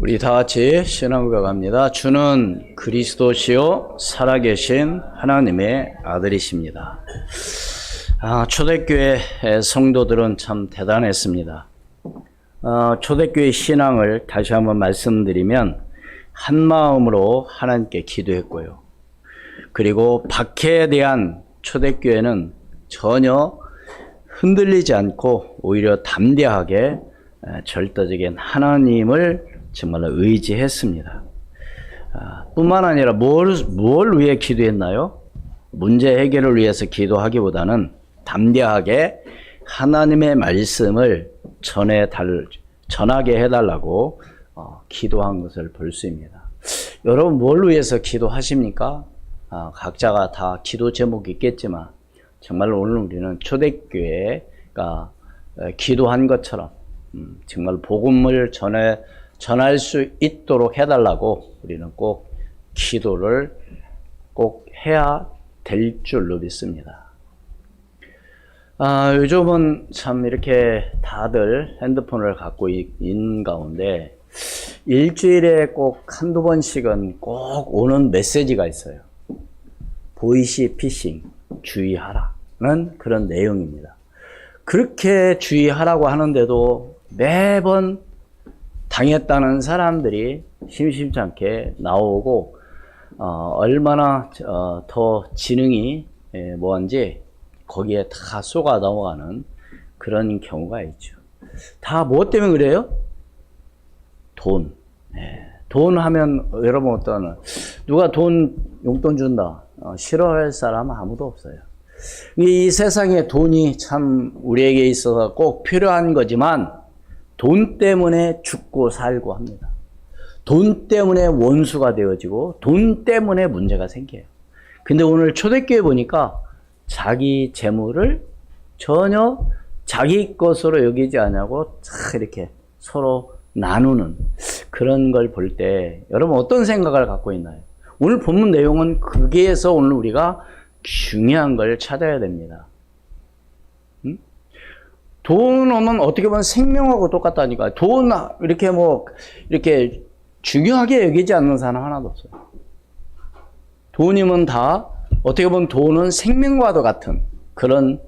우리 다 같이 신앙고백 합니다. 주는 그리스도시요 살아계신 하나님의 아들이십니다. 초대교회 성도들은 참 대단했습니다. 초대교회 신앙을 다시 한번 말씀드리면 한 마음으로 하나님께 기도했고요. 그리고 박해에 대한 초대교회는 전혀 흔들리지 않고 오히려 담대하게 절대적인 하나님을 정말로 의지했습니다. 뿐만 아니라 뭘 위해 기도했나요? 문제 해결을 위해서 기도하기보다는 담대하게 하나님의 말씀을 전하게 해달라고 기도한 것을 볼 수 있습니다. 여러분 뭘 위해서 기도하십니까? 각자가 다 기도 제목이 있겠지만 정말로 오늘 우리는 초대교회가 기도한 것처럼 정말 복음을 전할 수 있도록 해달라고 우리는 꼭 기도를 꼭 해야 될 줄로 믿습니다. 요즘은 참 이렇게 다들 핸드폰을 갖고 있는 가운데 일주일에 꼭 한두 번씩은 꼭 오는 메시지가 있어요. 보이시 피싱 주의하라는 그런 내용입니다. 그렇게 주의하라고 하는데도 매번 당했다는 사람들이 심심치 않게 나오고 얼마나 더 지능이 뭐한지 거기에 다 쏘가 넘어가는 그런 경우가 있죠. 다 뭐 때문에 그래요? 돈. 돈 하면 여러분 누가 돈 용돈 준다 싫어할 사람 아무도 없어요. 이 세상에 돈이 참 우리에게 있어서 꼭 필요한 거지만 돈 때문에 죽고 살고 합니다. 돈 때문에 원수가 되어지고 돈 때문에 문제가 생겨요. 근데 오늘 초대교회 보니까 자기 재물을 전혀 자기 것으로 여기지 않냐고 이렇게 서로 나누는 그런 걸 볼 때 여러분 어떤 생각을 갖고 있나요? 오늘 본문 내용은 거기에서 오늘 우리가 중요한 걸 찾아야 됩니다. 돈은 어떻게 보면 생명하고 똑같다니까. 돈 이렇게 중요하게 여기지 않는 사람 하나도 없어요. 돈이면 다 어떻게 보면 돈은 생명과도 같은 그런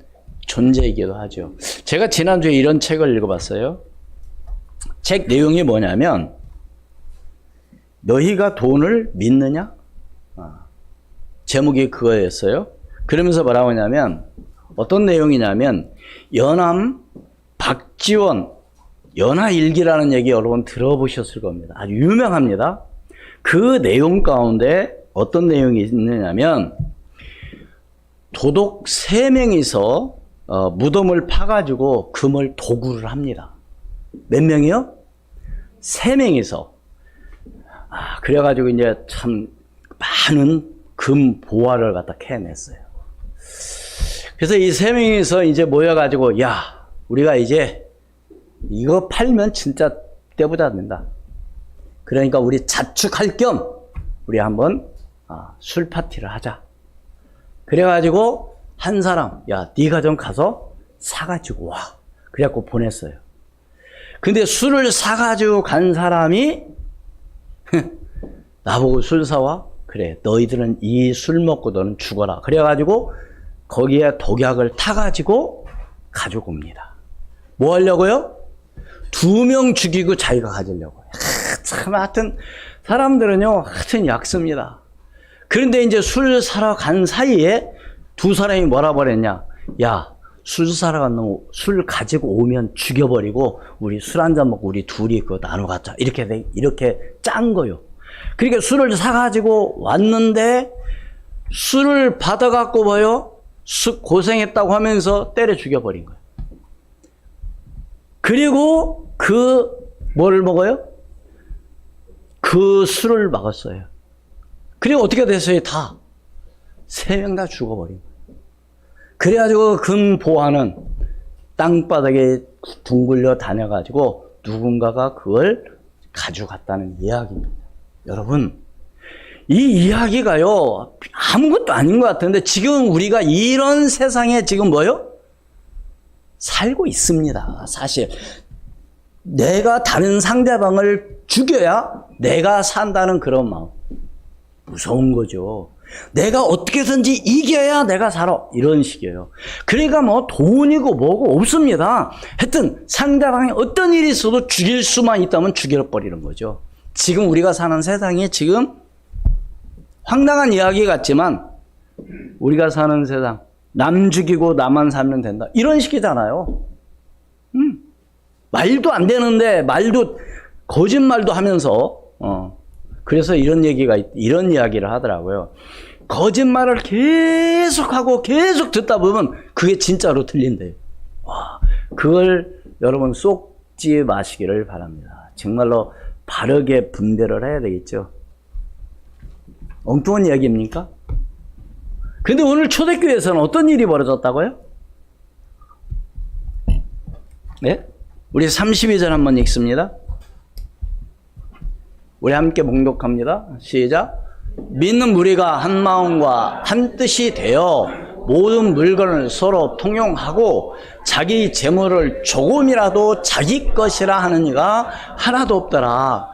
존재이기도 하죠. 제가 지난주에 이런 책을 읽어봤어요. 책 내용이 뭐냐면 너희가 돈을 믿느냐? 제목이 그거였어요. 그러면서 뭐라고 하냐면 어떤 내용이냐면 연암 박지원 연하일기라는 얘기 여러분 들어보셨을 겁니다. 아주 유명합니다. 그 내용 가운데 어떤 내용이 있느냐면 도독 3명이서 무덤을 파가지고 금을 도구를 합니다. 몇 명이요? 3명이서. 그래가지고 이제 참 많은 금 보화를 갖다 캐냈어요. 그래서 이 3명이서 이제 모여가지고 우리가 이제 이거 팔면 진짜 떼부자 된다. 그러니까 우리 자축할 겸 우리 한번 술 파티를 하자. 그래가지고 한 사람 네가 좀 가서 사가지고 와. 그래갖고 보냈어요. 근데 술을 사가지고 간 사람이 나보고 술 사와? 그래 너희들은 이 술 먹고 너는 죽어라. 그래가지고 거기에 독약을 타가지고 가지고 옵니다. 뭐 하려고요? 2명 죽이고 자기가 가지려고. 참 하여튼 사람들은요 하여튼 약습니다. 그런데 이제 술 사러 간 사이에 두 사람이 뭐라 그랬냐? 술 사러 간 놈 술 가지고 오면 죽여버리고 우리 술 한잔 먹고 우리 둘이 그거 나눠 갖자. 이렇게 짠 거요. 그러니까 술을 사가지고 왔는데 술을 받아갖고 고생했다고 하면서 때려 죽여버린 거예요. 그리고 뭐를 먹어요? 그 술을 먹었어요. 그리고 어떻게 됐어요? 3명 다 죽어버린 거예요. 그래가지고 금 보화는 땅바닥에 둥글려 다녀가지고 누군가가 그걸 가져갔다는 이야기입니다. 여러분, 이 이야기가요, 아무것도 아닌 것 같은데 지금 우리가 이런 세상에 지금 살고 있습니다. 사실 내가 다른 상대방을 죽여야 내가 산다는 그런 마음. 무서운 거죠. 내가 어떻게든지 이겨야 내가 살아. 이런 식이에요. 그러니까 뭐 돈이고 뭐고 없습니다. 하여튼 상대방이 어떤 일이 있어도 죽일 수만 있다면 죽여버리는 거죠. 지금 우리가 사는 세상이 지금 황당한 이야기 같지만 우리가 사는 세상, 남 죽이고 나만 살면 된다. 이런 식이잖아요. 말도 안 되는데 말도 거짓말도 하면서 그래서 이런 이야기를 하더라고요. 거짓말을 계속하고 계속 듣다 보면 그게 진짜로 들린대요. 와, 그걸 여러분 쏙지 마시기를 바랍니다. 정말로 바르게 분별을 해야 되겠죠. 엉뚱한 이야기입니까? 근데 오늘 초대교회에서는 어떤 일이 벌어졌다고요? 네? 우리 32절 한번 읽습니다. 우리 함께 봉독합니다. 시작. 믿는 무리가 한 마음과 한 뜻이 되어 모든 물건을 서로 통용하고 자기 재물을 조금이라도 자기 것이라 하는 이가 하나도 없더라.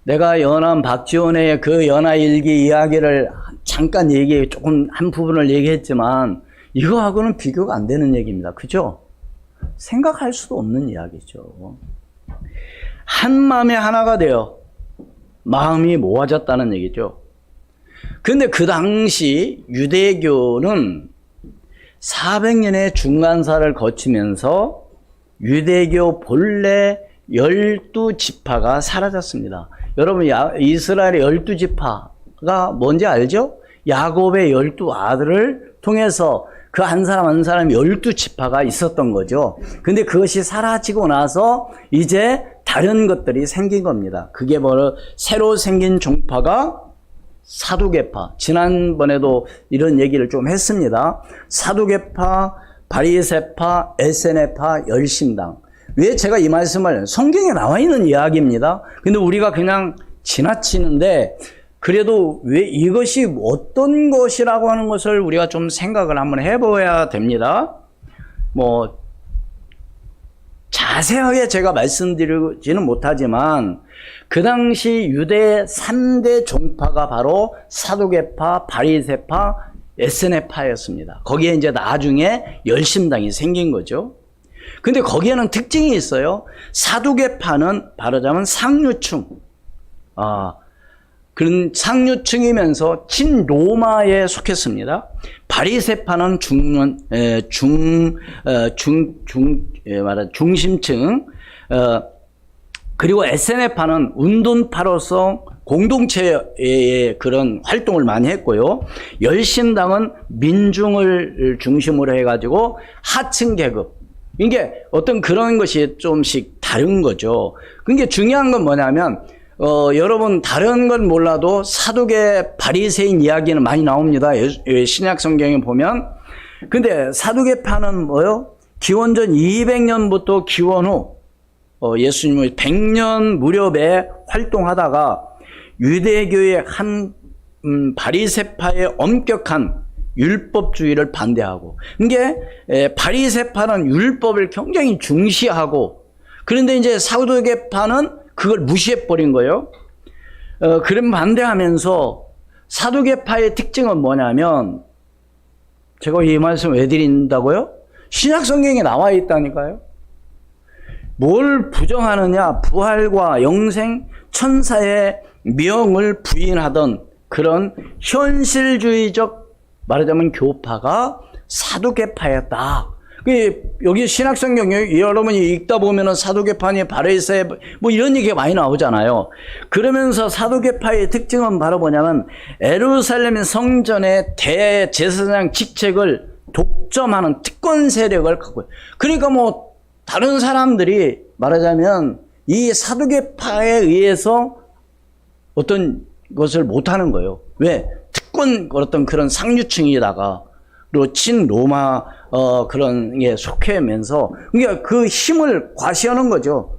내가 연암 박지원의 그 연하일기 이야기를 잠깐 조금 한 부분을 얘기했지만 이거하고는 비교가 안 되는 얘기입니다. 그죠? 생각할 수도 없는 이야기죠. 한 마음에 하나가 되어 마음이 모아졌다는 얘기죠. 근데 그 당시 유대교는 400년의 중간사를 거치면서 유대교 본래 12지파가 사라졌습니다. 여러분 이스라엘의 12지파가 뭔지 알죠? 야곱의 12아들을 통해서 그 한 사람 한 사람 12지파가 있었던 거죠. 근데 그것이 사라지고 나서 이제 다른 것들이 생긴 겁니다. 그게 바로 새로 생긴 종파가 사두개파. 지난번에도 이런 얘기를 좀 했습니다. 사두개파, 바리새파, 에세네파, 열심당. 왜 제가 이 말씀을 성경에 나와 있는 이야기입니다. 근데 우리가 그냥 지나치는데 그래도 왜 이것이 어떤 것이라고 하는 것을 우리가 좀 생각을 한번 해봐야 됩니다. 뭐 자세하게 제가 말씀드리지는 못하지만 그 당시 유대 3대 종파가 바로 사두개파, 바리새파, 에스네파였습니다. 거기에 이제 나중에 열심당이 생긴 거죠. 근데 거기에는 특징이 있어요. 사두개파는 말하자면 상류층, 그런 상류층이면서 친로마에 속했습니다. 바리새파는 중심층, 그리고 에세네파는 운동파로서 공동체의 그런 활동을 많이 했고요. 열심당은 민중을 중심으로 해가지고 하층 계급. 이게 어떤 그런 것이 좀씩 다른 거죠. 그게 중요한 건 뭐냐면, 여러분 다른 건 몰라도 사두개 바리새인 이야기는 많이 나옵니다. 신약 성경에 보면. 근데 사두개파는 뭐요? 기원전 200년부터 기원 후 예수님의 100년 무렵에 활동하다가 유대교의 한 바리새파의 엄격한 율법주의를 반대하고, 이게 바리새파는 율법을 굉장히 중시하고, 그런데 이제 사두개파는 그걸 무시해버린 거예요. 그럼 반대하면서 사두개파의 특징은 뭐냐면, 제가 이 말씀 왜 드린다고요? 신약 성경에 나와 있다니까요. 뭘 부정하느냐? 부활과 영생, 천사의 명을 부인하던 그런 현실주의적 말하자면 교파가 사두개파였다. 여기 신약성경에 여러분이 읽다 보면은 사두개파니 바리새 뭐 이런 얘기가 많이 나오잖아요. 그러면서 사두개파의 특징은 바로 뭐냐면 예루살렘 성전의 대제사장 직책을 독점하는 특권 세력을 갖고 있어요. 그러니까 뭐 다른 사람들이 말하자면 이 사두개파에 의해서 어떤 것을 못하는 거예요. 왜? 특권 어떤 그런 상류층이다가 또 친로마 그런 게 속해면서 그러니까 그 힘을 과시하는 거죠.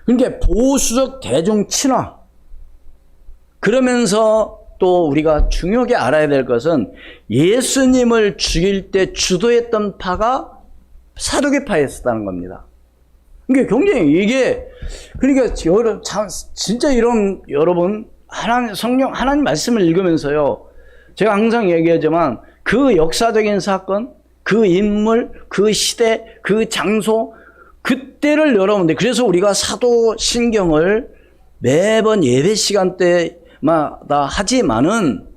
그러니까 보수적 대중 친화. 그러면서 또 우리가 중요하게 알아야 될 것은 예수님을 죽일 때 주도했던 파가 사두개파였다는 겁니다. 그러니까 굉장히 이게, 그러니까 참 진짜 이런, 여러분 하나님 성령 하나님 말씀을 읽으면서요, 제가 항상 얘기하지만 그 역사적인 사건, 그 인물, 그 시대, 그 장소, 그때를 여러분들, 그래서 우리가 사도신경을 매번 예배 시간 때마다 하지만은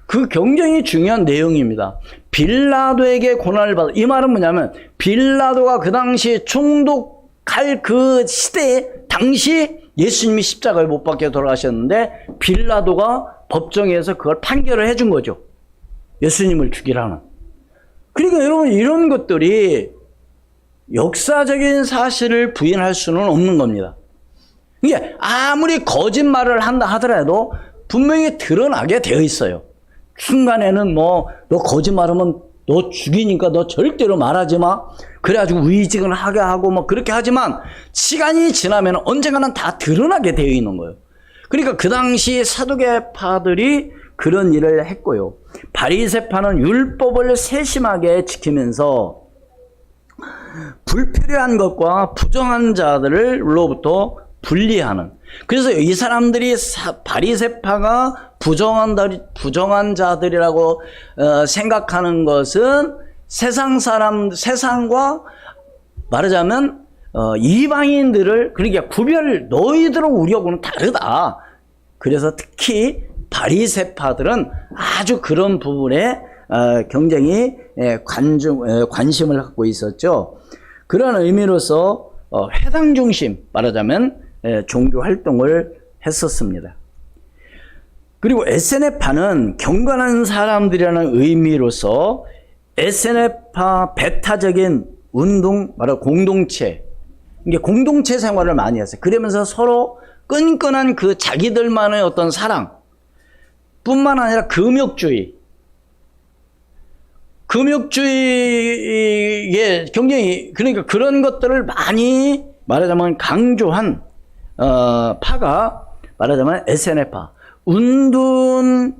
그 굉장히 중요한 내용입니다. 빌라도에게 고난을 받아. 이 말은 뭐냐면 빌라도가 그 당시 총독할 그 시대에 당시 예수님이 십자가에 못 박혀 돌아가셨는데 빌라도가 법정에서 그걸 판결을 해준 거죠. 예수님을 죽이라는. 그러니까 여러분 이런 것들이 역사적인 사실을 부인할 수는 없는 겁니다. 이게 아무리 거짓말을 한다 하더라도 분명히 드러나게 되어 있어요. 중간에는 뭐 너 거짓말하면 너 죽이니까 너 절대로 말하지 마. 그래가지고 위증을 하게 하고 뭐 그렇게 하지만 시간이 지나면 언젠가는 다 드러나게 되어 있는 거예요. 그러니까 그 당시 사두개파들이 그런 일을 했고요. 바리새파는 율법을 세심하게 지키면서 불필요한 것과 부정한 자들로부터 분리하는. 그래서 이 사람들이 바리새파가 부정한 자들이라고 생각하는 것은 세상과 말하자면 이방인들을, 그러니까 너희들은 우리하고는 다르다. 그래서 특히 바리새파들은 아주 그런 부분에 굉장히 관심을 갖고 있었죠. 그런 의미로서 회당 중심, 말하자면 종교 활동을 했었습니다. 그리고 SNF파는 경건한 사람들이라는 의미로서 SNF파 배타적인 운동, 바로 공동체, 이게 공동체 생활을 많이 했어요. 그러면서 서로 끈끈한 그 자기들만의 어떤 사랑 뿐만 아니라 금욕주의에 굉장히, 그러니까 그런 것들을 많이 말하자면 강조한 파가 말하자면 SNF파, 운동자,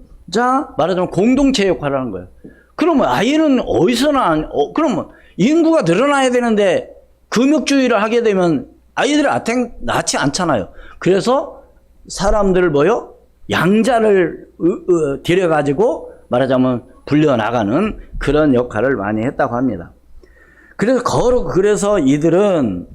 말하자면 공동체 역할을 하는 거예요. 그러면 아이는 어디서나, 그러면 인구가 늘어나야 되는데 금욕주의를 하게 되면 아이들이 낳지 않잖아요. 그래서 사람들을 양자를 들여가지고 말하자면 불려나가는 그런 역할을 많이 했다고 합니다. 그래서 이들은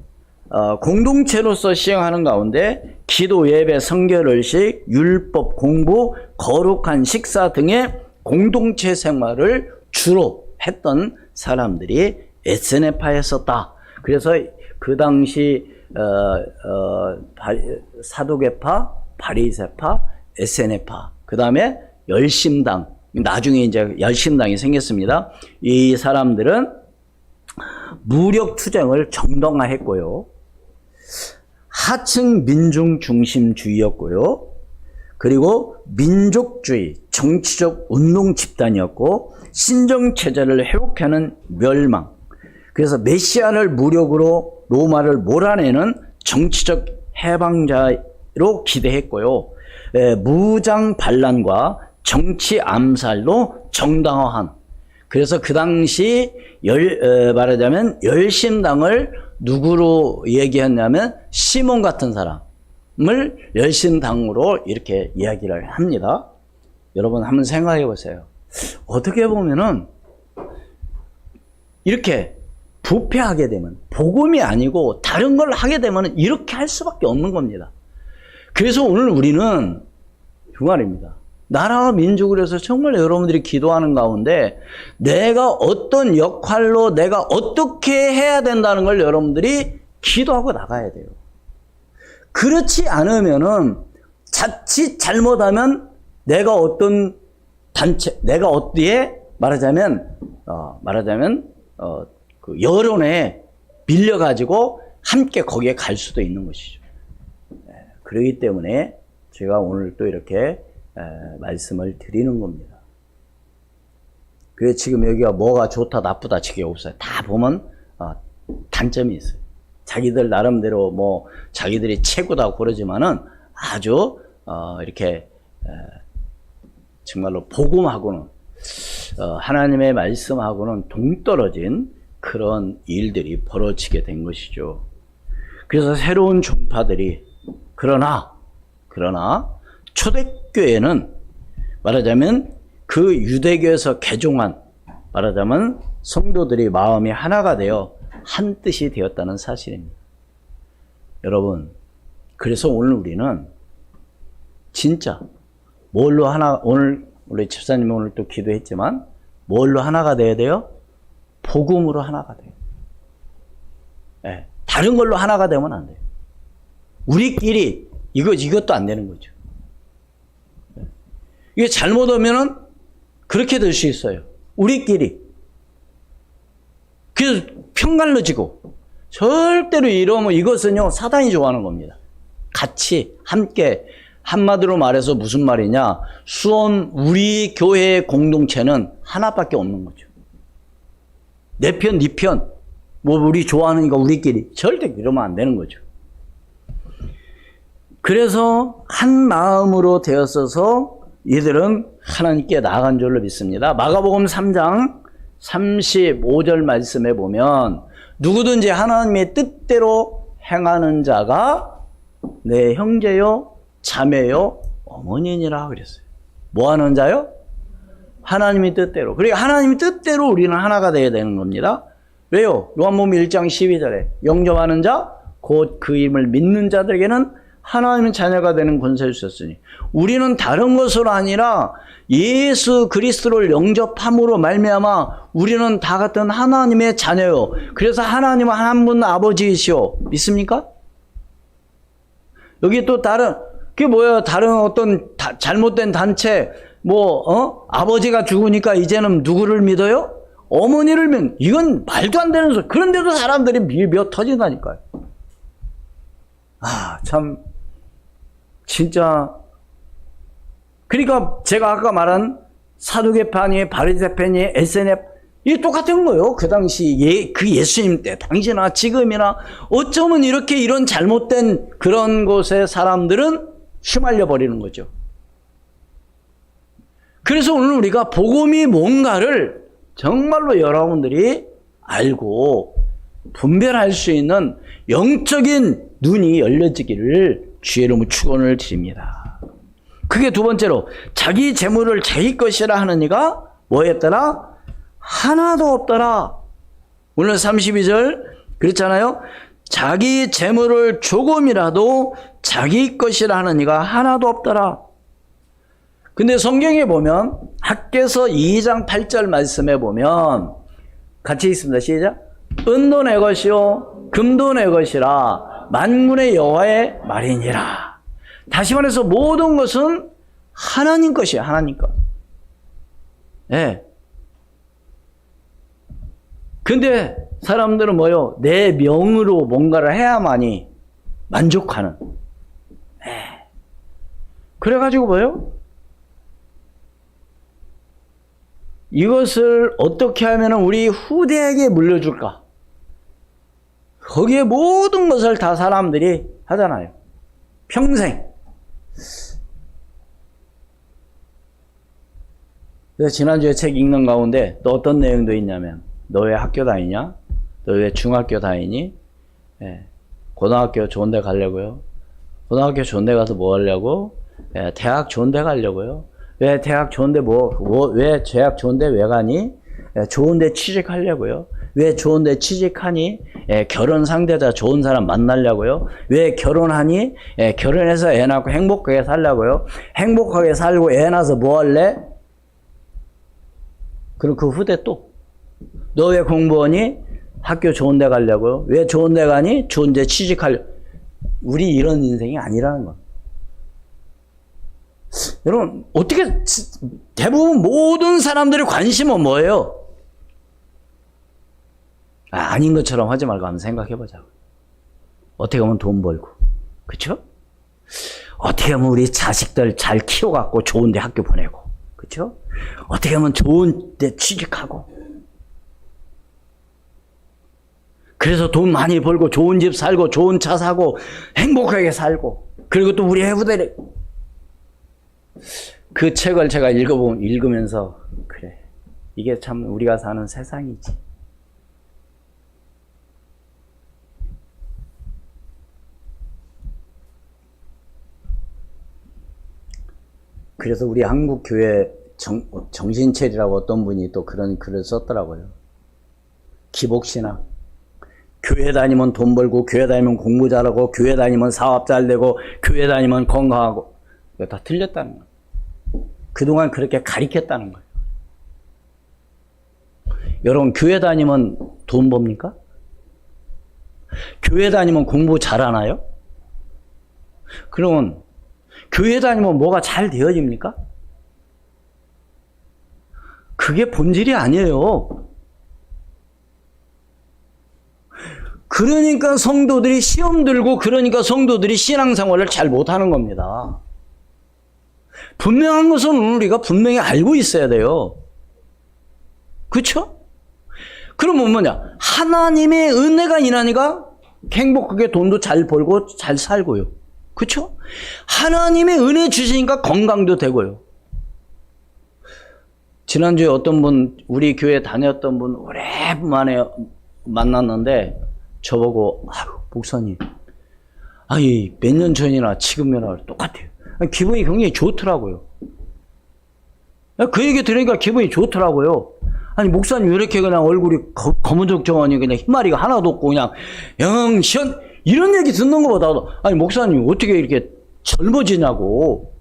공동체로서 시행하는 가운데 기도, 예배, 성결의식, 율법 공부, 거룩한 식사 등의 공동체 생활을 주로 했던 사람들이 SNF파였었다. 그래서 그 당시 사두개파, 바리새파, SNF파, 그 다음에 열심당, 나중에 이제 열심당이 생겼습니다. 이 사람들은 무력 투쟁을 정당화했고요. 하층 민중 중심주의였고요. 그리고 민족주의, 정치적 운동 집단이었고, 신정체제를 회복하는 멸망. 그래서 메시아를 무력으로 로마를 몰아내는 정치적 해방자로 기대했고요. 무장 반란과 정치 암살도 정당화한. 그래서 그 당시 말하자면 열심당을 누구로 얘기했냐면 시몬 같은 사람을 열심당으로 이렇게 이야기를 합니다. 여러분 한번 생각해 보세요. 어떻게 보면은 이렇게 부패하게 되면, 복음이 아니고 다른 걸 하게 되면 이렇게 할 수밖에 없는 겁니다. 그래서 오늘 우리는 그 말입니다. 나라와 민족을 위해서 정말 여러분들이 기도하는 가운데 내가 어떤 역할로 내가 어떻게 해야 된다는 걸 여러분들이 기도하고 나가야 돼요. 그렇지 않으면은 자칫 잘못하면 내가 어떤 단체, 내가 어디에 말하자면 그 여론에 밀려가지고 함께 거기에 갈 수도 있는 것이죠. 그렇기 때문에 제가 오늘 또 이렇게 말씀을 드리는 겁니다. 그래서 지금 여기가 뭐가 좋다 나쁘다 지게 없어요. 다 보면 단점이 있어요. 자기들 나름대로 뭐 자기들이 최고다 그러지만은 아주 이렇게 정말로 복음하고는 하나님의 말씀하고는 동떨어진 그런 일들이 벌어지게 된 것이죠. 그래서 새로운 종파들이 그러나 초대교회는 말하자면 그 유대교에서 개종한 말하자면 성도들이 마음이 하나가 되어 한 뜻이 되었다는 사실입니다. 여러분, 그래서 오늘 우리는 진짜 뭘로 하나, 오늘 우리 집사님이 오늘 또 기도했지만 뭘로 하나가 돼야 돼요? 복음으로 하나가 돼요. 네, 다른 걸로 하나가 되면 안 돼요. 우리끼리 이것도 안 되는 거죠. 이게 잘못하면은 그렇게 될 수 있어요. 우리끼리. 그래서 편갈라지고 절대로 이러면 이것은요 사단이 좋아하는 겁니다. 같이 함께 한마디로 말해서 무슨 말이냐? 수원 우리 교회의 공동체는 하나밖에 없는 거죠. 내 편, 네 편. 뭐 우리 좋아하는 거 우리끼리. 절대 이러면 안 되는 거죠. 그래서 한 마음으로 되었어서 이들은 하나님께 나아간 줄로 믿습니다. 마가복음 3장 35절 말씀에 보면 누구든지 하나님의 뜻대로 행하는 자가 내 형제요 자매요 어머니니라 그랬어요. 뭐 하는 자요? 하나님의 뜻대로. 그러니까 하나님의 뜻대로 우리는 하나가 되어야 되는 겁니다. 왜요? 요한복음 1장 12절에 영접하는 자 곧 그 이름을 믿는 자들에게는 하나님의 자녀가 되는 권세를 주셨으니 우리는 다른 것으로 아니라 예수 그리스도를 영접함으로 말미암아 우리는 다 같은 하나님의 자녀요. 그래서 하나님은 한 분 아버지이시오. 믿습니까? 여기 또 다른 그게 뭐예요? 다른 어떤 잘못된 단체 아버지가 죽으니까 이제는 누구를 믿어요? 어머니를 믿는. 이건 말도 안 되는 소리. 그런데도 사람들이 밀며 터진다니까요. 참 진짜. 그러니까 제가 아까 말한 사두개파니 바리새파니 SNF 이게 똑같은 거예요. 그 당시 그 예수님 때 당시나 지금이나 어쩌면 이렇게 이런 잘못된 그런 곳에 사람들은 휘말려 버리는 거죠. 그래서 오늘 우리가 복음이 뭔가를 정말로 여러분들이 알고 분별할 수 있는 영적인 눈이 열려지기를 주의 이름으로 축원을 드립니다. 그게 두 번째로 자기 재물을 자기 것이라 하는 이가 뭐였더라? 하나도 없더라. 오늘 32절 그렇잖아요. 자기 재물을 조금이라도 자기 것이라 하는 이가 하나도 없더라. 근데 성경에 보면 학개서 2장 8절 말씀에 보면 같이 있습니다. 시작. 은도 내 것이요 금도 내 것이라 만군의 여호와의 말이니라. 다시 말해서 모든 것은 하나님 것이에요. 하나님 것. 네. 근데 사람들은 뭐요? 내 명으로 뭔가를 해야만이 만족하는. 네. 그래가지고 뭐요? 이것을 어떻게 하면 우리 후대에게 물려줄까? 거기에 모든 것을 다 사람들이 하잖아요. 평생. 그래서 지난주에 책 읽는 가운데 또 어떤 내용도 있냐면 너 왜 학교 다니냐? 너 왜 중학교 다니니? 예. 고등학교 좋은 데 가려고요? 고등학교 좋은 데 가서 뭐 하려고? 예. 대학 좋은 데 가려고요? 왜 대학 좋은데 왜 대학 좋은데 왜 가니? 좋은데 취직하려고요. 왜 좋은데 취직하니? 결혼 상대자 좋은 사람 만나려고요. 왜 결혼하니? 결혼해서 애 낳고 행복하게 살려고요. 행복하게 살고 애 낳아서 뭐 할래? 그럼 그 후대 또 너 왜 공부하니? 학교 좋은 데 가려고요. 왜 좋은 데 가니? 좋은 데 취직하려고. 우리 이런 인생이 아니라는 거. 여러분, 어떻게, 대부분 모든 사람들의 관심은 뭐예요? 아닌 것처럼 하지 말고 한번 생각해 보자고. 어떻게 하면 돈 벌고. 그쵸? 어떻게 하면 우리 자식들 잘 키워갖고 좋은 데 학교 보내고. 그쵸? 어떻게 하면 좋은 데 취직하고. 그래서 돈 많이 벌고 좋은 집 살고 좋은 차 사고 행복하게 살고. 그리고 또 우리 해부대를 그 책을 제가 읽으면서 그래 이게 참 우리가 사는 세상이지. 그래서 우리 한국 교회 정신체리라고 어떤 분이 또 그런 글을 썼더라고요. 기복신앙. 교회 다니면 돈 벌고, 교회 다니면 공부 잘하고, 교회 다니면 사업 잘 되고, 교회 다니면 건강하고. 이거 다 틀렸다는 거예요. 그동안 그렇게 가리켰다는 거예요. 여러분, 교회 다니면 돈 법니까? 교회 다니면 공부 잘하나요? 그러면 교회 다니면 뭐가 잘 되어집니까? 그게 본질이 아니에요. 그러니까 성도들이 시험 들고, 그러니까 성도들이 신앙생활을 잘 못하는 겁니다. 분명한 것은 우리가 분명히 알고 있어야 돼요. 그렇죠? 그러면 뭐냐? 하나님의 은혜가 인하니까 행복하게 돈도 잘 벌고 잘 살고요. 그렇죠? 하나님의 은혜 주시니까 건강도 되고요. 지난주에 어떤 분, 우리 교회 다녔던 분 오랜만에 만났는데 저보고, 아유, 목사님, 아니, 몇 년 전이나 지금이나 똑같아요. 기분이 굉장히 좋더라고요. 그 얘기 들으니까 기분이 좋더라고요. 아니, 목사님 왜 이렇게 그냥 얼굴이 거무적정하니 그냥 흰마리가 하나도 없고 그냥 영시원 이런 얘기 듣는 것보다도, 아니, 목사님 어떻게 이렇게 젊어지냐고.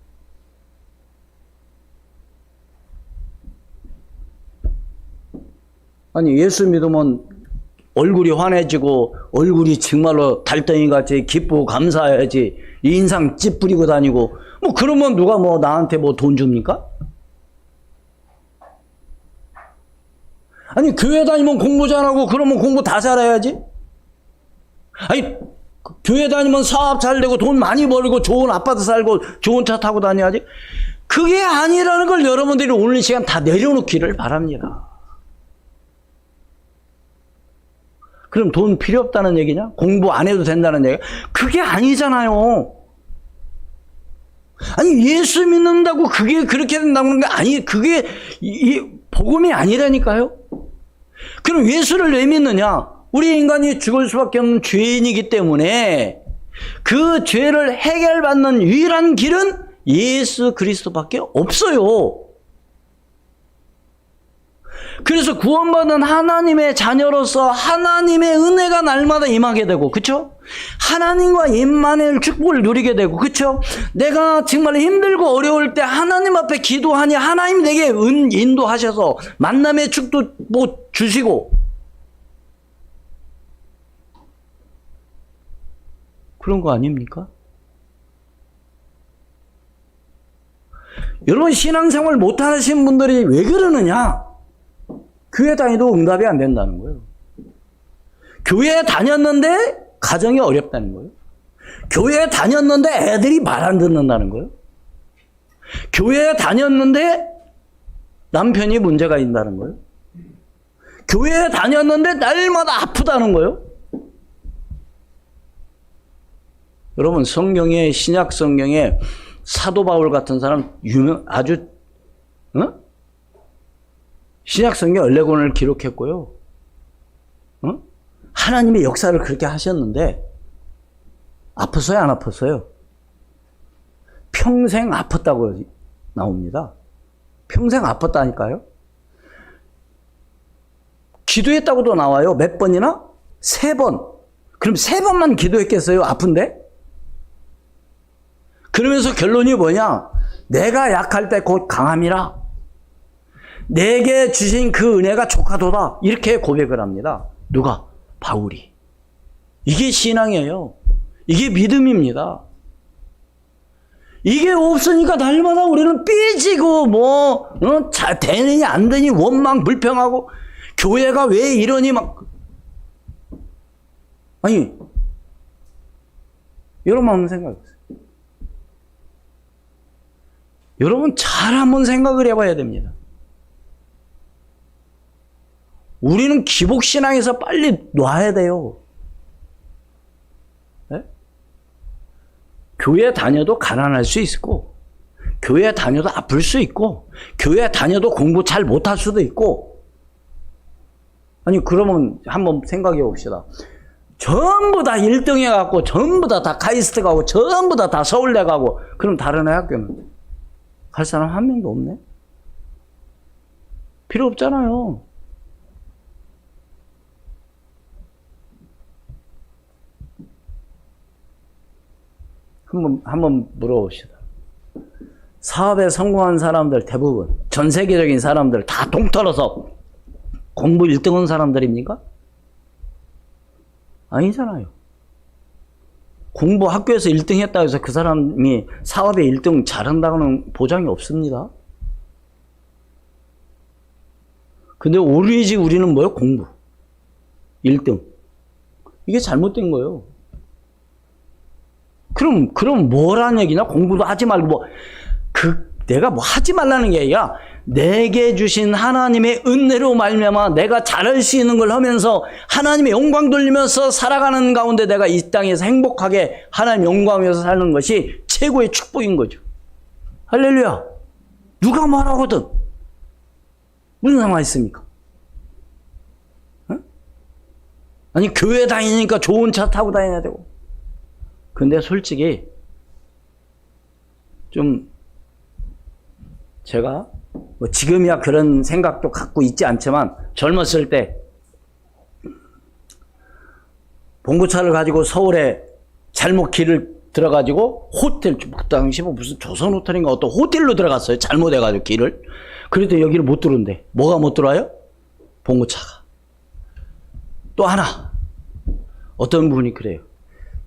아니, 예수 믿으면 얼굴이 환해지고 얼굴이 정말로 달덩이같이 기쁘고 감사해야지 인상 찌푸리고 다니고 뭐 그러면 누가 뭐 나한테 뭐 돈 줍니까? 아니, 교회 다니면 공부 잘하고 그러면 공부 다 잘해야지. 아니, 교회 다니면 사업 잘 되고 돈 많이 벌고 좋은 아파트 살고 좋은 차 타고 다녀야지. 그게 아니라는 걸 여러분들이 오늘 이 시간 다 내려놓기를 바랍니다. 그럼 돈 필요 없다는 얘기냐? 공부 안 해도 된다는 얘기야? 그게 아니잖아요. 아니, 예수 믿는다고 그게 그렇게 된다는 게 아니, 그게 복음이 아니라니까요. 그럼 예수를 왜 믿느냐? 우리 인간이 죽을 수밖에 없는 죄인이기 때문에 그 죄를 해결받는 유일한 길은 예수 그리스도밖에 없어요. 그래서 구원받은 하나님의 자녀로서 하나님의 은혜가 날마다 임하게 되고, 그쵸? 하나님과 임마누엘 축복을 누리게 되고, 그쵸? 내가 정말 힘들고 어려울 때 하나님 앞에 기도하니 하나님 내게 인도하셔서 만남의 축도 뭐 주시고, 그런 거 아닙니까? 여러분, 신앙생활 못하신 분들이 왜 그러느냐? 교회 다니도 응답이 안 된다는 거예요. 교회 다녔는데 가정이 어렵다는 거예요. 교회 다녔는데 애들이 말 안 듣는다는 거예요. 교회 다녔는데 남편이 문제가 있다는 거예요. 교회 다녔는데 날마다 아프다는 거예요. 여러분, 성경에, 신약 성경에 사도 바울 같은 사람 아주 신약 성경 14권을 기록했고요. 하나님의 역사를 그렇게 하셨는데 아팠어요, 안 아팠어요? 평생 아팠다고 나옵니다. 평생 아팠다니까요. 기도했다고도 나와요. 몇 번이나? 3번. 그럼 3번만 기도했겠어요? 아픈데? 그러면서 결론이 뭐냐? 내가 약할 때 곧 강함이라. 내게 주신 그 은혜가 족하도다. 이렇게 고백을 합니다. 누가? 바울이. 이게 신앙이에요. 이게 믿음입니다. 이게 없으니까 날마다 우리는 삐지고 잘 되느니 안 되니 원망 불평하고 교회가 왜 이러니 막. 아니, 여러분 한번 생각해보세요. 여러분 잘 한번 생각을 해봐야 됩니다. 우리는 기복신앙에서 빨리 놔야 돼요. 네? 교회 다녀도 가난할 수 있고, 교회 다녀도 아플 수 있고, 교회 다녀도 공부 잘 못할 수도 있고. 아니, 그러면 한번 생각해 봅시다. 전부 다 1등 해갖고, 전부 다 카이스트 가고, 전부 다 서울대 가고, 그럼 다른 학교는 할 사람 한 명도 없네? 필요 없잖아요. 한번 물어봅시다. 사업에 성공한 사람들 대부분, 전 세계적인 사람들 다 동떨어서 공부 1등 한 사람들입니까? 아니잖아요. 공부 학교에서 1등 했다고 해서 그 사람이 사업에 1등 잘한다고는 보장이 없습니다. 근데 오리지 우리는 뭐예요? 공부. 1등. 이게 잘못된 거예요. 그럼 뭐라는 얘기냐? 공부도 하지 말고 내가 뭐 하지 말라는 게 아니라 내게 주신 하나님의 은혜로 말미암아 내가 잘할 수 있는 걸 하면서 하나님의 영광 돌리면서 살아가는 가운데 내가 이 땅에서 행복하게 하나님 영광에서 사는 것이 최고의 축복인 거죠. 할렐루야. 누가 말하거든 무슨 상관 있습니까? 응? 아니 교회 다니니까 좋은 차 타고 다녀야 되고. 근데 솔직히 좀 제가 뭐 지금이야 그런 생각도 갖고 있지 않지만 젊었을 때 봉고차를 가지고 서울에 잘못 길을 들어가지고 호텔, 그 당시 뭐 무슨 조선 호텔인가 어떤 호텔로 들어갔어요. 잘못해가지고 길을. 그래도 여기를 못 들어온대. 뭐가 못 들어와요? 봉고차가. 또 하나 어떤 분이 그래요.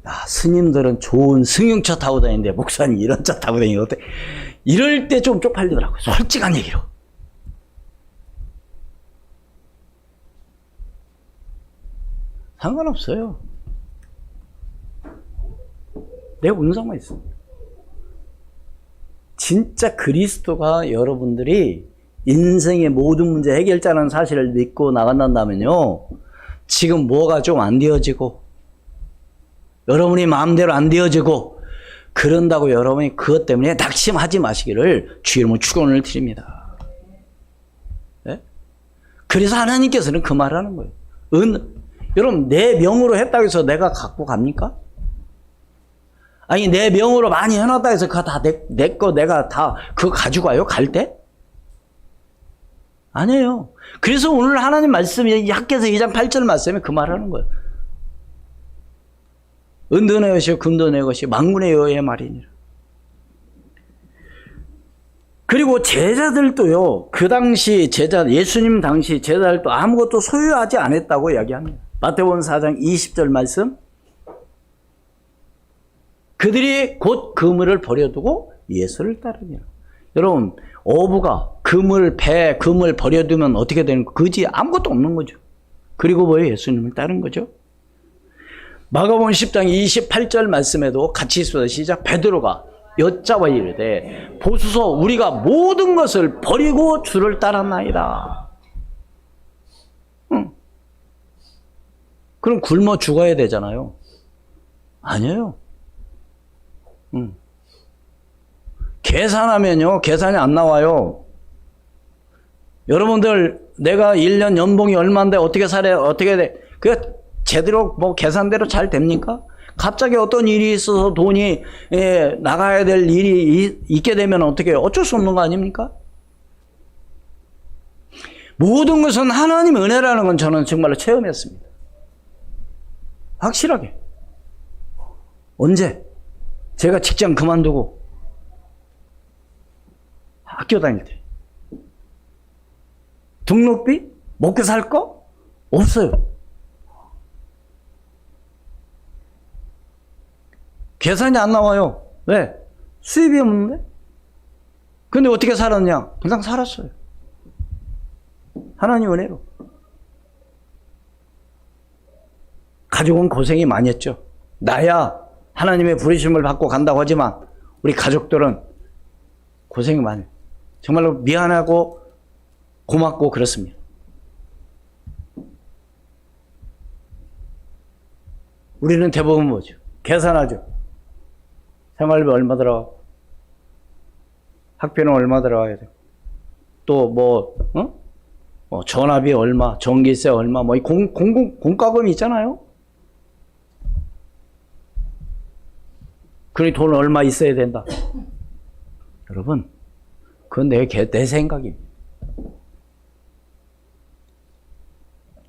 야, 스님들은 좋은 승용차 타고 다니는데 목사님 이런 차 타고 다니는 어때? 이럴 때 좀 쪽팔리더라고요. 솔직한 얘기로. 상관없어요. 내 운상만 있습니다. 진짜 그리스도가 여러분들이 인생의 모든 문제 해결자라는 사실을 믿고 나간다면요. 지금 뭐가 좀 안 되어지고 여러분이 마음대로 안 되어지고 그런다고 여러분이 그것 때문에 낙심하지 마시기를 주의 이름으로 축원을 드립니다. 네? 그래서 하나님께서는 그 말을 하는 거예요. 여러분 내 명으로 했다고 해서 내가 갖고 갑니까? 아니 내 명으로 많이 해놨다 해서 그거 다 내 거 내가 다 그거 가지고 가요? 갈 때? 아니에요. 그래서 오늘 하나님 말씀이 학개서 2장 8절 말씀에 그 말을 하는 거예요. 은도 내 것이요 금도 내 것이 만군의 여호와의 말이니라. 그리고 제자들도요. 그 당시 예수님 당시 제자들도 아무것도 소유하지 않았다고 이야기합니다. 마태복음 4장 20절 말씀. 그들이 곧 그물을 버려두고 예수를 따르니라. 여러분 어부가 금을 버려두면 어떻게 되는 거? 그지 아무것도 없는 거죠. 그리고 뭐예요? 예수님을 따른 거죠. 마가복음 10장 28절 말씀에도 같이 있어요. 시작. 베드로가 여짜와 이르되 보소서 우리가 모든 것을 버리고 주를 따랐나이다. 그럼 굶어 죽어야 되잖아요. 아니에요. 계산하면요 계산이 안 나와요. 여러분들 내가 1년 연봉이 얼마인데 어떻게 살아요? 어떻게 돼? 그 제대로 뭐 계산대로 잘 됩니까? 갑자기 어떤 일이 있어서 돈이 나가야 될 일이 있게 되면 어떻게 해요? 어쩔 수 없는 거 아닙니까? 모든 것은 하나님의 은혜라는 건 저는 정말로 체험했습니다. 확실하게. 언제? 제가 직장 그만두고 학교 다닐 때 등록비? 먹고 살 거? 없어요. 계산이 안 나와요. 왜? 수입이 없는데? 근데 어떻게 살았냐? 그냥 살았어요. 하나님 은혜로. 가족은 고생이 많이 했죠. 나야 하나님의 부르심을 받고 간다고 하지만 우리 가족들은 고생이 많아요. 정말로 미안하고 고맙고 그렇습니다. 우리는 대부분 뭐죠? 계산하죠. 생활비 얼마 들어가고 학비는 얼마 들어가야 되고 또 전화비 얼마, 전기세 얼마, 뭐 공과금이 있잖아요. 그러니 돈 얼마 있어야 된다. 여러분 그건 내 생각입니다.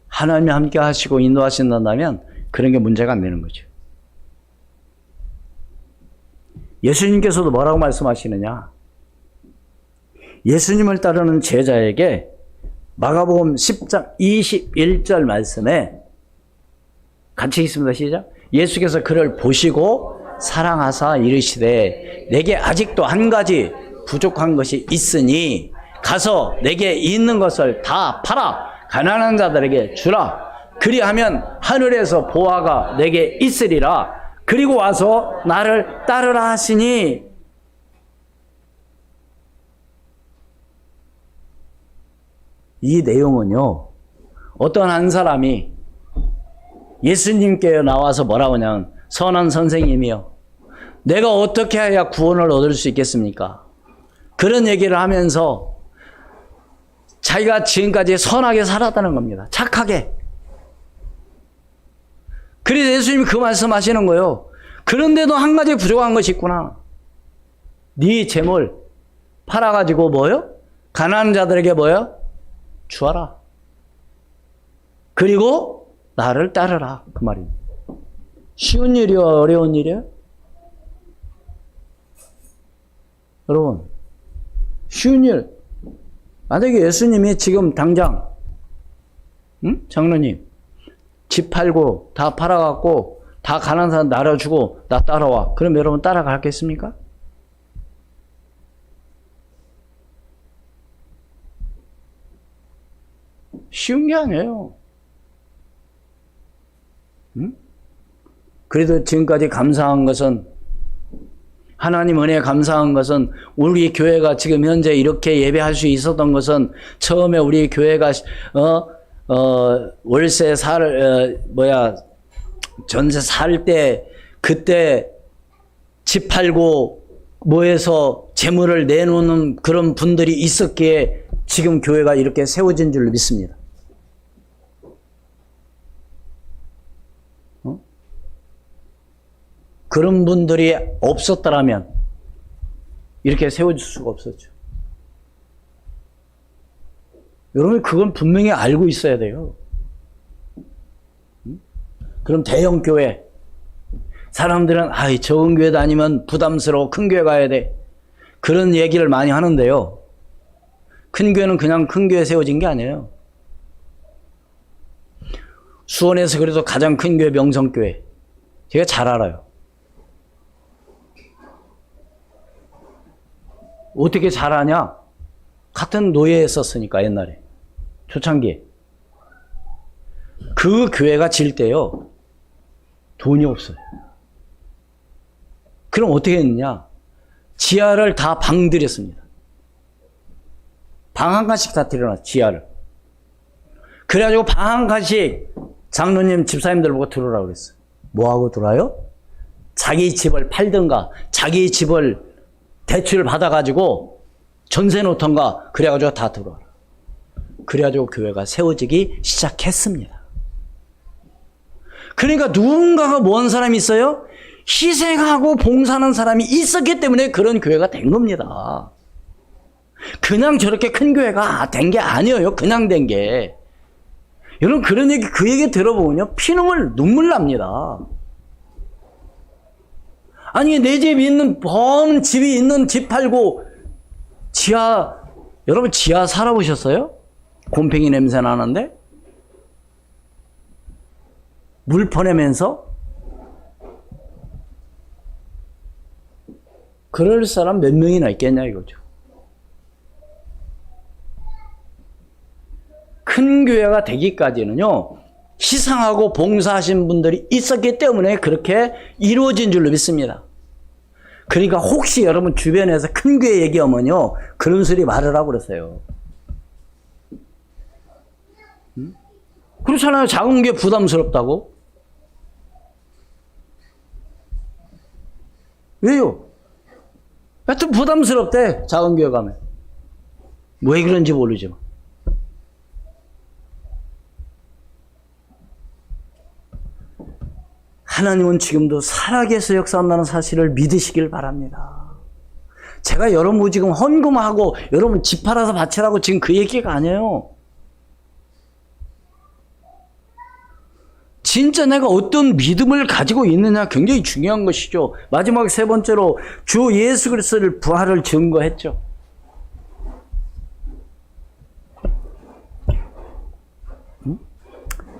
하나님이 함께 하시고 인도하신다면 그런 게 문제가 안 되는 거죠. 예수님께서도 뭐라고 말씀하시느냐? 예수님을 따르는 제자에게 마가복음 10장 21절 말씀에 같이 있습니다. 시작. 예수께서 그를 보시고 사랑하사 이르시되 내게 아직도 한 가지 부족한 것이 있으니 가서 내게 있는 것을 다 팔아 가난한 자들에게 주라. 그리하면 하늘에서 보화가 내게 있으리라. 그리고 와서 나를 따르라 하시니. 이 내용은요, 어떤 한 사람이 예수님께 나와서 뭐라고 하냐면, 선한 선생님이요, 내가 어떻게 해야 구원을 얻을 수 있겠습니까? 그런 얘기를 하면서 자기가 지금까지 선하게 살았다는 겁니다. 착하게. 그래서 예수님이 그 말씀하시는 거예요. 그런데도 한 가지 부족한 것이 있구나. 네 재물 팔아가지고 뭐요? 가난한 자들에게 뭐요? 주어라. 그리고 나를 따르라. 그 말입니다. 쉬운 일이요? 어려운 일이요? 여러분, 쉬운 일. 만약에 예수님이 지금 당장, 장로님, 집 팔고 다 팔아갖고 다 가난한 사람 나눠주고 나 따라와. 그럼 여러분 따라가겠습니까? 쉬운 게 아니에요. 그래도 지금까지 감사한 것은, 하나님 은혜에 감사한 것은, 우리 교회가 지금 현재 이렇게 예배할 수 있었던 것은, 처음에 우리 교회가 월세 전세 살 때, 그때 집 팔고 뭐해서 재물을 내놓는 그런 분들이 있었기에 지금 교회가 이렇게 세워진 줄로 믿습니다. 그런 분들이 없었더라면 이렇게 세워질 수가 없었죠. 여러분, 그건 분명히 알고 있어야 돼요. 그럼 대형 교회, 사람들은 적은 교회 다니면 부담스러워, 큰 교회 가야 돼, 그런 얘기를 많이 하는데요, 큰 교회는 그냥 큰 교회 세워진 게 아니에요. 수원에서 그래도 가장 큰 교회 명성교회, 제가 잘 알아요. 어떻게 잘 아냐? 같은 노예에 썼으니까, 옛날에 초창기에. 그 교회가 질 때요, 돈이 없어요. 그럼 어떻게 했느냐? 지하를 다 방 들였습니다. 방 한 칸씩 다 들여놨어, 지하를. 그래가지고 방 한 칸씩 장로님, 집사님들 보고 들어오라고 그랬어요. 뭐하고 들어와요? 자기 집을 팔든가, 자기 집을 대출을 받아가지고 전세 놓던가, 그래가지고 다 들어와라. 그래가지고 교회가 세워지기 시작했습니다. 그러니까 누군가가 뭔 사람이 있어요? 희생하고 봉사하는 사람이 있었기 때문에 그런 교회가 된 겁니다. 그냥 저렇게 큰 교회가 된 게 아니에요. 그냥 된 게. 여러분, 그런 얘기, 그 얘기 들어보면요, 피눈물, 눈물 납니다. 아니, 내 집이 있는, 먼 집이 있는 집 팔고, 여러분, 지하 살아보셨어요? 곰팡이 냄새 나는데? 물 퍼내면서? 그럴 사람 몇 명이나 있겠냐, 이거죠. 큰 교회가 되기까지는요, 희생하고 봉사하신 분들이 있었기 때문에 그렇게 이루어진 줄로 믿습니다. 그러니까 혹시 여러분 주변에서 큰 교회 얘기하면요, 그런 소리 말으라고 그러세요. 그렇잖아요. 작은 교회 부담스럽다고. 왜요? 하여튼 부담스럽대, 작은 교회 가면. 왜 그런지 모르지만. 하나님은 지금도 살아계셔 역사한다는 사실을 믿으시길 바랍니다. 제가 여러분 지금 헌금하고 여러분 집 팔아서 바치라고 지금 그 얘기가 아니에요. 진짜 내가 어떤 믿음을 가지고 있느냐 굉장히 중요한 것이죠. 마지막 세 번째로 주 예수 그리스도를 부활을 증거했죠.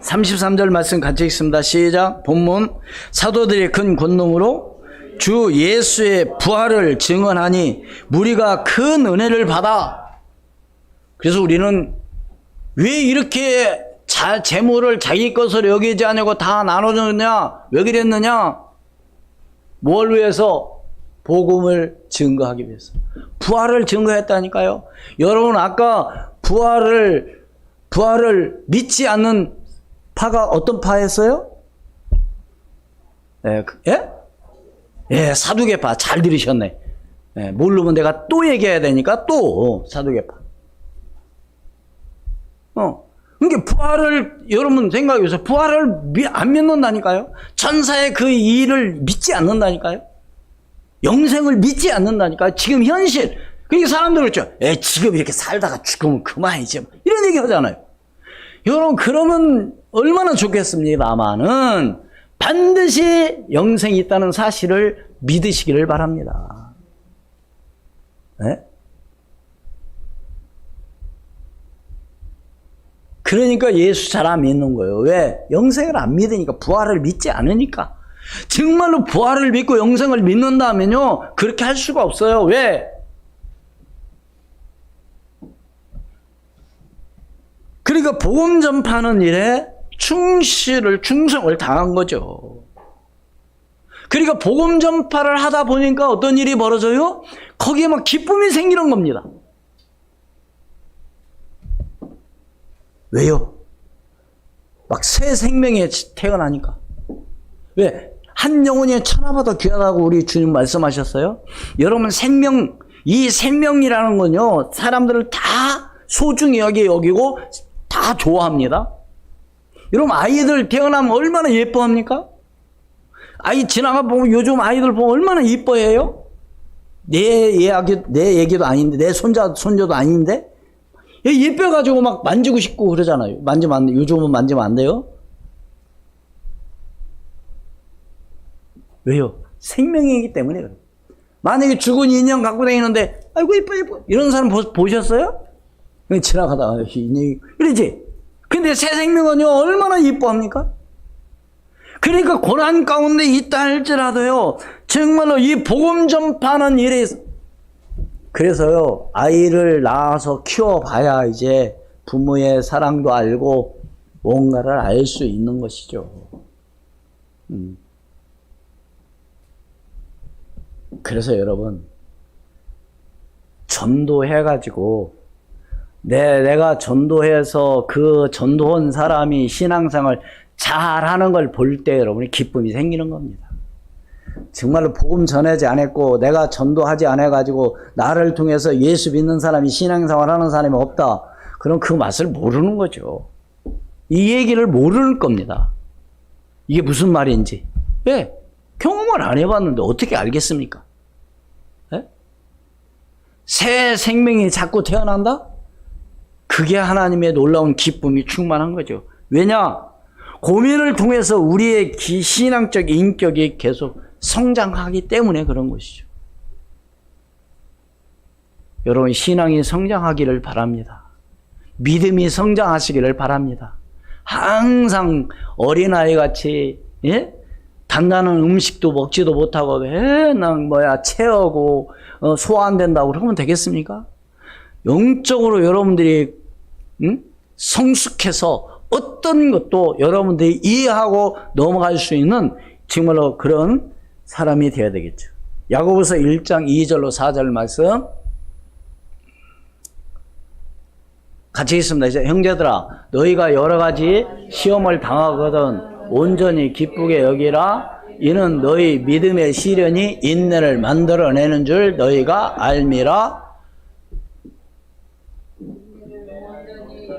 33절 말씀 같이 읽습니다. 시작. 본문. 사도들의 큰 권능으로 주 예수의 부활을 증언하니 무리가 큰 은혜를 받아. 그래서 우리는 왜 이렇게 재물을 자기 것으로 여기지 않고 다 나눠줬느냐? 왜 그랬느냐? 뭘 위해서? 복음을 증거하기 위해서. 부활을 증거했다니까요. 여러분 아까 부활을 믿지 않는 파가 어떤 파였어요? 예, 사두개파. 잘 들으셨네. 예, 모르면 내가 또 얘기해야 되니까 또 사두개파. 그러니까 부활을 여러분 생각해보세요. 부활을 안 믿는다니까요. 천사의 그 일을 믿지 않는다니까요. 영생을 믿지 않는다니까요. 지금 현실. 그러니까 사람들 그렇죠. 지금 이렇게 살다가 죽으면 그만이지. 이런 얘기 하잖아요. 여러분 그러면 얼마나 좋겠습니다마는 반드시 영생이 있다는 사실을 믿으시기를 바랍니다. 네? 그러니까 예수 잘 안 믿는 거예요. 왜? 영생을 안 믿으니까. 부활을 믿지 않으니까. 정말로 부활을 믿고 영생을 믿는다면요 그렇게 할 수가 없어요. 왜? 그러니까 복음 전파하는 일에 충성을 당한 거죠. 그러니까 복음 전파를 하다 보니까 어떤 일이 벌어져요? 거기에 막 기쁨이 생기는 겁니다. 왜요? 막 새 생명이 태어나니까. 왜? 한 영혼이 천하보다 귀하다고 우리 주님 말씀하셨어요? 여러분 이 생명이라는 건요 사람들을 다 소중히 여기고 다 좋아합니다. 여러분 아이들 태어나면 얼마나 예뻐합니까? 아이 지나가 보면 요즘 아이들 보면 얼마나 예뻐해요? 내 얘기도 아닌데 내 손자도 아닌데 예뻐가지고 막 만지고 싶고 그러잖아요. 만지면 안 돼. 요즘은 만지면 안 돼요? 왜요? 생명이기 때문에 그래요. 만약에 죽은 인형 갖고 다니는데 아이고 예뻐 이런 사람 보셨어요? 지나가다가 인형이 그러지. 근데 새 생명은요 얼마나 예뻐합니까? 그러니까 고난 가운데 있다 할지라도요 정말로 이 복음 전파하는 일에 그래서요 아이를 낳아서 키워봐야 이제 부모의 사랑도 알고 뭔가를 알 수 있는 것이죠. 그래서 여러분 전도해가지고 내가 전도해서 그 전도한 사람이 신앙생활 잘하는 걸 볼 때 여러분이 기쁨이 생기는 겁니다. 정말로 복음 전하지 않았고 내가 전도하지 않아가지고 나를 통해서 예수 믿는 사람이 신앙생활 하는 사람이 없다. 그럼 그 맛을 모르는 거죠. 이 얘기를 모르는 겁니다. 이게 무슨 말인지. 왜? 경험을 안 해봤는데 어떻게 알겠습니까? 네? 새 생명이 자꾸 태어난다? 그게 하나님의 놀라운 기쁨이 충만한 거죠. 왜냐? 고민을 통해서 우리의 신앙적 인격이 계속 성장하기 때문에 그런 것이죠. 여러분 신앙이 성장하기를 바랍니다. 믿음이 성장하시기를 바랍니다. 항상 어린아이같이 단단한 음식도 먹지도 못하고 맨날 체하고 소화 안 된다고 그러면 되겠습니까? 영적으로 여러분들이 성숙해서 어떤 것도 여러분들이 이해하고 넘어갈 수 있는 정말로 그런 사람이 되어야 되겠죠. 야고보서 1장 2절로 4절 말씀 같이 있습니다. 이제 형제들아 너희가 여러 가지 시험을 당하거든 온전히 기쁘게 여기라. 이는 너희 믿음의 시련이 인내를 만들어내는 줄 너희가 알미라.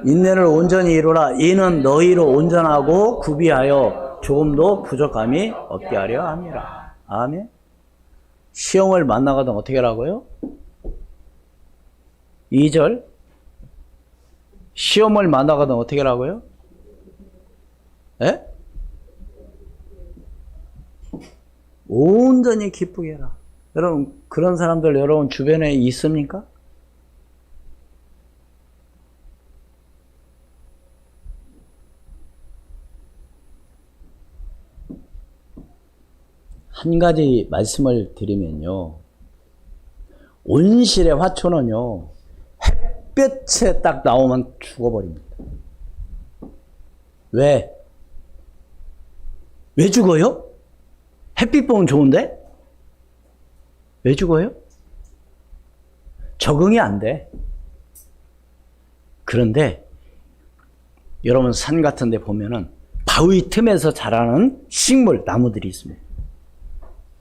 인내를 온전히 이루라. 이는 너희로 온전하고 구비하여 조금도 부족함이 없게 하려 함이라. 아멘. 시험을 만나거든 어떻게 하라고요? 2절. 시험을 만나거든 어떻게 하라고요? 예? 온전히 기쁘게 해라. 여러분, 그런 사람들 여러분 주변에 있습니까? 한 가지 말씀을 드리면요. 온실의 화초는요, 햇볕에 딱 나오면 죽어버립니다. 왜? 왜 죽어요? 햇빛 보면 좋은데? 왜 죽어요? 적응이 안 돼. 그런데 여러분 산 같은 데 보면은 바위 틈에서 자라는 식물, 나무들이 있습니다.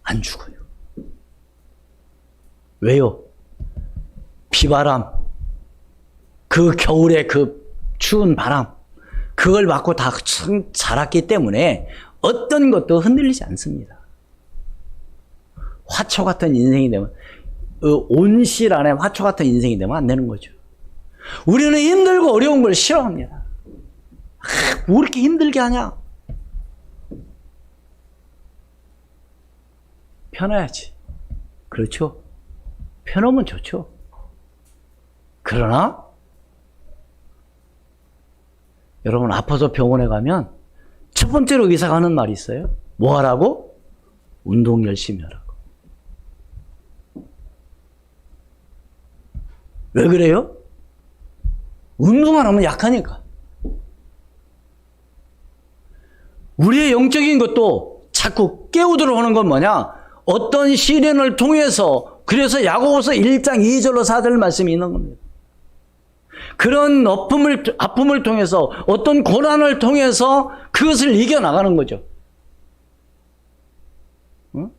안 죽어요. 왜요? 비바람, 그 겨울에 그 추운 바람, 그걸 맞고 다 자랐기 때문에 어떤 것도 흔들리지 않습니다. 화초 같은 인생이 되면, 온실 안에 화초 같은 인생이 되면 안 되는 거죠. 우리는 힘들고 어려운 걸 싫어합니다. 뭐 이렇게 힘들게 하냐? 편해야지. 그렇죠? 편하면 좋죠. 그러나 여러분 아파서 병원에 가면 첫 번째로 의사가 하는 말이 있어요. 뭐 하라고? 운동 열심히 하라고. 왜 그래요? 운동 안 하면 약하니까. 우리의 영적인 것도 자꾸 깨우도록 하는 건 뭐냐? 어떤 시련을 통해서, 그래서 야고보서 1장 2절로 4절 말씀이 있는 겁니다. 그런 아픔을 통해서, 어떤 고난을 통해서 그것을 이겨나가는 거죠. 응?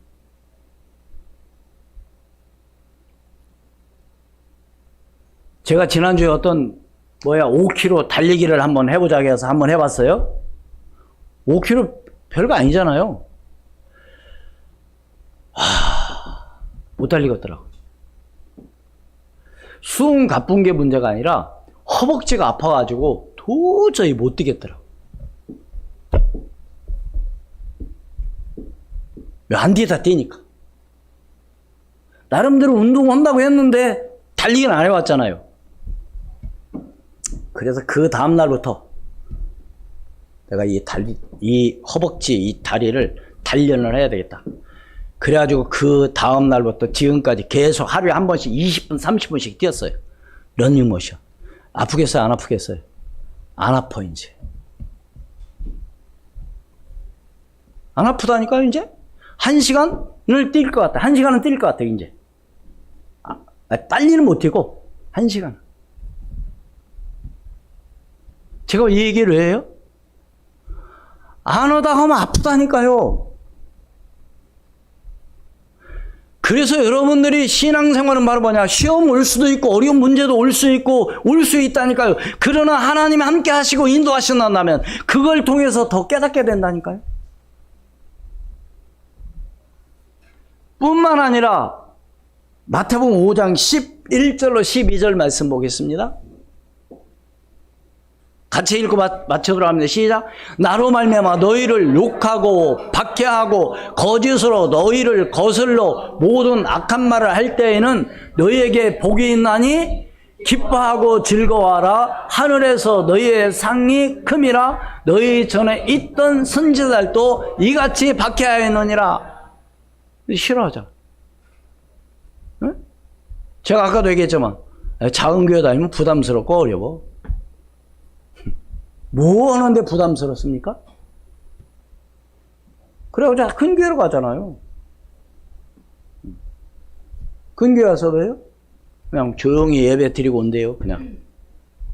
제가 지난주에 5km 달리기를 한번 해보자고 해서 한번 해봤어요. 5km 별거 아니잖아요. 못 달리겠더라고요. 숨 가쁜 게 문제가 아니라 허벅지가 아파가지고 도저히 못 뛰겠더라고요. 왜 안 뛰다 뛰니까. 나름대로 운동한다고 했는데 달리기는 안 해왔잖아요. 그래서 그 다음날부터 내가 이 허벅지, 이 다리를 단련을 해야 되겠다. 그래가지고 그 다음날부터 지금까지 계속 하루에 한 번씩 20분, 30분씩 뛰었어요. 러닝모션. 아프겠어요? 안 아프겠어요? 안 아파, 이제. 안 아프다니까요, 이제? 1시간을 뛸 것 같아. 1시간은 뛸 것 같아, 이제. 빨리는 못 뛰고, 1시간. 제가 이 얘기를 왜 해요? 안 하다 하면 아프다니까요. 그래서 여러분들이 신앙생활은 바로 뭐냐? 시험 올 수도 있고, 어려운 문제도 올 수 있고, 올 수 있다니까요. 그러나 하나님이 함께 하시고 인도하신다면, 그걸 통해서 더 깨닫게 된다니까요. 뿐만 아니라, 마태복음 5장 11절로 12절 말씀 보겠습니다. 같이 읽고 맞춰보라 합니다. 시작. 나로 말미암아 너희를 욕하고 박해하고 거짓으로 너희를 거슬러 모든 악한 말을 할 때에는 너희에게 복이 있나니 기뻐하고 즐거워하라. 하늘에서 너희의 상이 큼이라. 너희 전에 있던 선지자들도 이같이 박해하였느니라. 싫어하죠. 응? 제가 아까도 얘기했지만 작은 교회 다니면 부담스럽고 어려워. 뭐 하는데 부담스럽습니까? 그래가지고 큰 교회로 가잖아요. 큰 교회 와서 왜요? 그냥 조용히 예배 드리고 온대요, 그냥.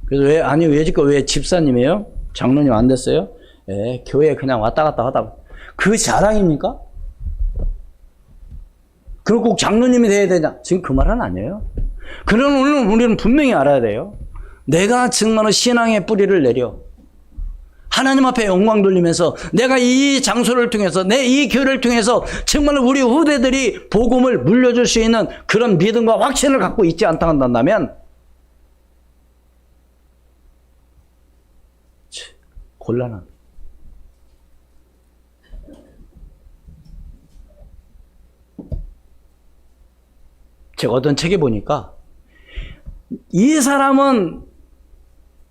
그래서 왜 집사님이에요? 장로님 안 됐어요? 교회 그냥 왔다 갔다 하다. 그 자랑입니까? 그럼 꼭 장로님이 돼야 되냐? 지금 그 말은 아니에요. 그러나 오늘 우리는 분명히 알아야 돼요. 내가 정말로 신앙의 뿌리를 내려 하나님 앞에 영광 돌리면서 내가 이 장소를 통해서 내 이 교회를 통해서 정말 우리 후대들이 복음을 물려줄 수 있는 그런 믿음과 확신을 갖고 있지 않다 한다면 곤란합니다. 제가 어떤 책에 보니까 이 사람은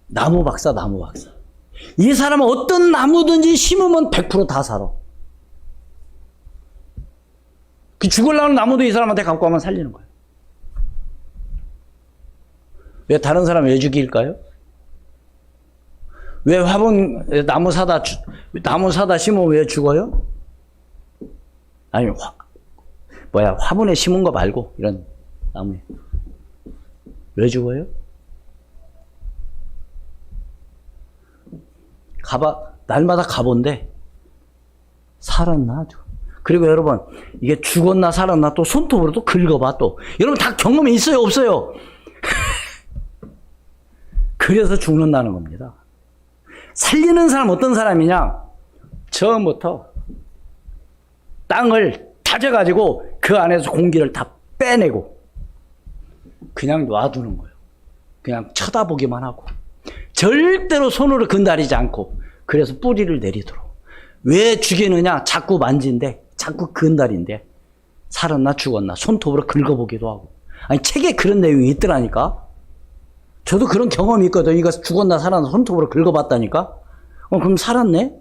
나무 박사. 이 사람은 어떤 나무든지 심으면 100% 다 살아. 그 죽으려는 나무도 이 사람한테 갖고 가면 살리는 거예요. 왜 다른 사람 왜 죽일까요? 왜 화분 나무 사다 심으면 왜 죽어요? 아니 화분에 심은 거 말고 이런 나무에 왜 죽어요? 날마다 가본데 살았나? 그리고 여러분 이게 죽었나 살았나 또 손톱으로 또 긁어봐 또. 여러분 다 경험이 있어요 없어요? 그래서 죽는다는 겁니다. 살리는 사람 어떤 사람이냐? 처음부터 땅을 다져가지고 그 안에서 공기를 다 빼내고 그냥 놔두는 거예요. 그냥 쳐다보기만 하고 절대로 손으로 건드리지 않고 그래서 뿌리를 내리도록. 왜 죽이느냐? 자꾸 만진대. 자꾸 건드린대. 살았나 죽었나 손톱으로 긁어보기도 하고. 아니 책에 그런 내용이 있더라니까. 저도 그런 경험이 있거든. 이거 죽었나 살았나 손톱으로 긁어봤다니까. 그럼 살았네?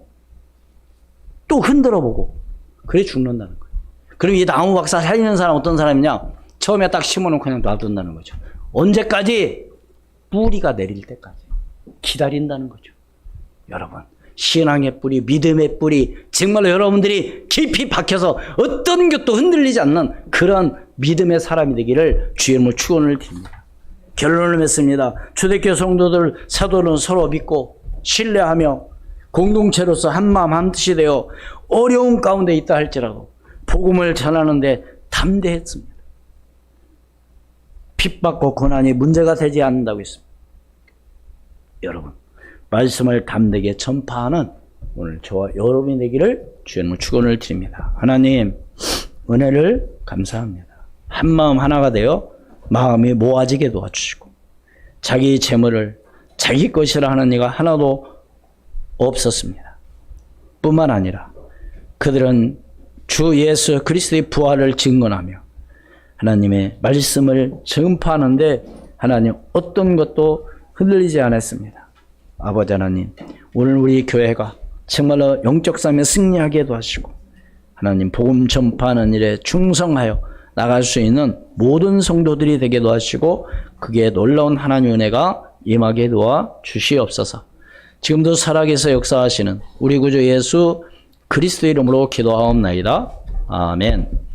또 흔들어보고. 그래 죽는다는 거예요. 그럼 이 나무 박사 살리는 사람 어떤 사람이냐? 처음에 딱 심어놓고 그냥 놔둔다는 거죠. 언제까지? 뿌리가 내릴 때까지 기다린다는 거죠. 여러분 신앙의 뿌리, 믿음의 뿌리 정말로 여러분들이 깊이 박혀서 어떤 것도 흔들리지 않는 그런 믿음의 사람이 되기를 주의 이름으로 축원을 드립니다. 결론을 맺습니다. 초대교회 성도들 사도는 서로 믿고 신뢰하며 공동체로서 한마음 한뜻이 되어 어려운 가운데 있다 할지라도 복음을 전하는데 담대했습니다. 핍박과 고난이 문제가 되지 않는다고 했습니다. 여러분 말씀을 담대하게 전파하는 오늘 저와 여러분이 되기를 주의 이름으로 축원을 드립니다. 하나님 은혜를 감사합니다. 한마음 하나가 되어 마음이 모아지게 도와주시고 자기 재물을 자기 것이라 하는 이가 하나도 없었습니다. 뿐만 아니라 그들은 주 예수 그리스도의 부활을 증언하며 하나님의 말씀을 전파하는데 하나님 어떤 것도 흔들리지 않았습니다. 아버지 하나님 오늘 우리 교회가 정말로 영적 삶에 승리하게 도와주시고 하나님 복음 전파하는 일에 충성하여 나갈 수 있는 모든 성도들이 되게 도와주시고 그게 놀라운 하나님의 은혜가 임하게 도와주시옵소서. 지금도 살아계셔 역사하시는 우리 구주 예수 그리스도 이름으로 기도하옵나이다. 아멘.